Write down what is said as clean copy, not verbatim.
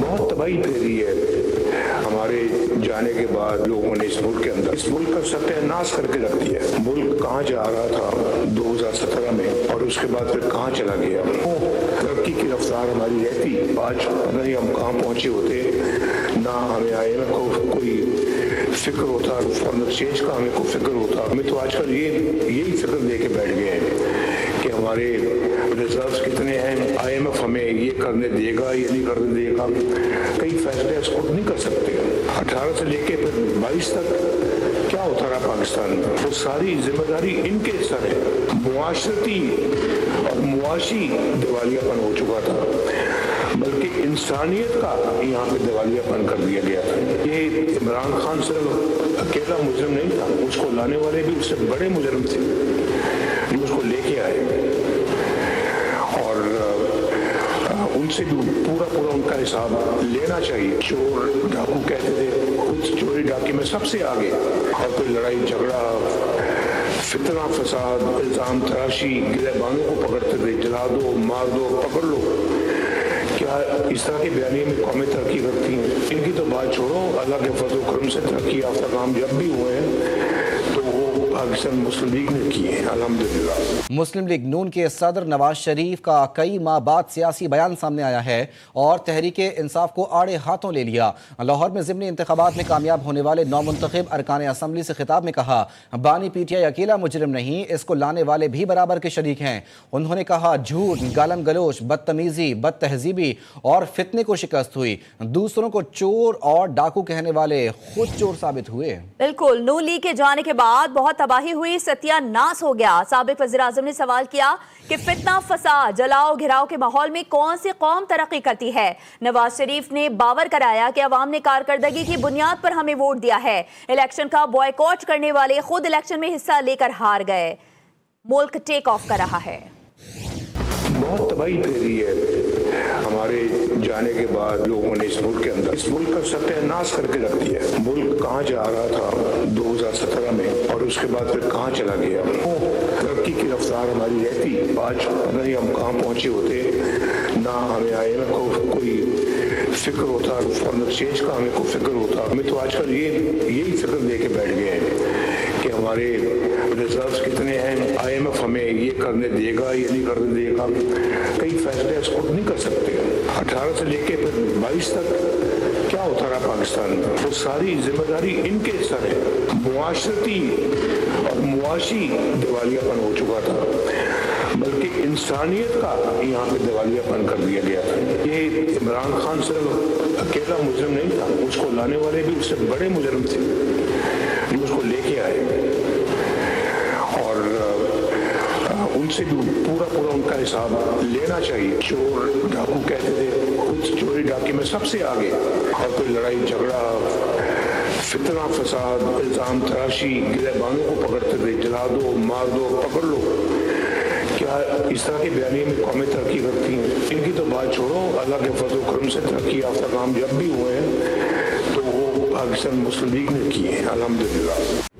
बहुत तबाही फैली है हमारे जाने के बाद लोगों ने इस मुल्क के अंदर, इस मुल्क का सत्यानाश करके रख दिया। मुल्क कहाँ जा रहा था 2017 में और उसके बाद फिर कहाँ चला गया। तरक्की की रफ्तार हमारी रहती, आज पता नहीं हम कहाँ पहुँचे होते। ना हमें IMF को कोई फिक्र होता, फॉरेन एक्सचेंज का हमें कोई फिक्र होता। हमें तो आजकल यही फिक्र लेके बैठ गए हैं कि हमारे रिजर्व्स कितने हैं, IMF हमें ये करने देगा, ये नहीं करने देगा। कई फैसले इसको नहीं कर सकते। 18 से लेके फिर 22 तक क्या होता रहा पाकिस्तान में, वो सारी जिम्मेदारी इनके सर है। मुआशरती और मुआशी दिवालियापन हो चुका था, बल्कि इंसानियत का यहाँ पे दिवालियापन कर दिया गया था। ये इमरान खान सिर्फ अकेला मुजरिम नहीं था, उसको लाने वाले भी उससे बड़े मुजरिम थे जो उसको लेके आए, और उनसे भी पूरा उनका हिसाब लेना चाहिए। चोर डाकू कहते थे, खुद चोरी डाके में सबसे आगे, और कोई लड़ाई झगड़ा, फितना, फसाद, इल्जाम तराशी, गिरबानों को पकड़ते थे, जला दो, मार दो, पकड़ लो। क्या इस तरह के बयानी में कौमें तरक्की करती हैं? इनकी तो बात छोड़ो, अल्लाह के फजल करम से तरक्की याफ्ता काम जब भी हुए हैं तो वो पाकिस्तान मुस्लिम लीग ने किए हैं, अल्हम्दुलिल्लाह। मुस्लिम लीग नून के सदर नवाज शरीफ का कई माह बाद सियासी बयान सामने आया है और तहरीक इंसाफ को आड़े हाथों ले लिया। लाहौर में ज़िमनी इंतखाबात में कामयाब होने वाले नौमुंतखब अरकान असम्बली से खिताब में कहा, बानी PTI अकेला मुजरिम नहीं, इसको लाने वाले भी बराबर के शरीक हैं। उन्होंने कहा, झूठ, गालम गलोच, बदतमीजी, बदतहजीबी और फितने को शिकस्त हुई। दूसरों को चोर और डाकू कहने वाले खुद चोर साबित हुए। बिल्कुल, नून लीग के जाने के बाद बहुत तबाही हुई, सत्यानाश हो गया। साबिक वज़ीर आज़म ने सवाल किया कि फितना, फसाद, जलाओ घिराव के माहौल में कौन सी कौम तरक्की करती है। नवाज शरीफ ने बावर कराया कि अवाम ने कारकर्दगी की बुनियाद पर हमें वोट दिया है। इलेक्शन का बॉयकॉट करने वाले खुद इलेक्शन में हिस्सा लेकर हार गए। मुल्क टेक ऑफ कर रहा है। बहुत तबाही फैली है हमारे जाने के बाद लोगों ने इस मुल्क के अंदर, इस मुल्क का सत्यानाश करके रख दिया। मुल्क कहाँ जा रहा था 2017 में और उसके बाद फिर कहाँ चला गया। तरक्की की रफ्तार हमारी रहती, आज पता नहीं हम कहाँ पहुँचे होते। ना हमें IMF को कोई फिक्र होता, फॉरेन एक्सचेंज का हमें कोई फिक्र होता। हमें तो आजकल यही फिक्र लेके बैठ गए हैं कि हमारे रिजर्व्स कितने हैं, IMF हमें ये करने देगा, ये नहीं करने देगा। कई फैसले इसको नहीं कर सकते। 18 से लेके फिर 22 तक क्या होता रहा पाकिस्तान में, वो सारी जिम्मेदारी इनके सर है। मुआशरती और मुआशी दिवालियापन हो चुका था, बल्कि इंसानियत का यहाँ पे दिवालियापन कर दिया गया था। ये इमरान खान सिर्फ अकेला मुजरिम नहीं था, उसको लाने वाले भी उससे बड़े मुजरिम थे जो उसको लेके आए, और उनसे भी पूरा उनका हिसाब लेना चाहिए। चोर डाकू कहते थे, खुद चोरी डाके में सबसे आगे, और कोई लड़ाई झगड़ा, फितना, फसाद, इल्जाम तराशी, गिरबानों को पकड़ते थे, जला दो, मार दो, पकड़ लो। क्या इस तरह के बयानी में कौमें तरक्की करती हैं? इनकी तो बात छोड़ो, अल्लाह के फजल करम से तरक्की याफ्ता काम जब भी हुए हैं तो वो पाकिस्तान मुस्लिम लीग ने किए हैं, अल्हम्दुलिल्लाह।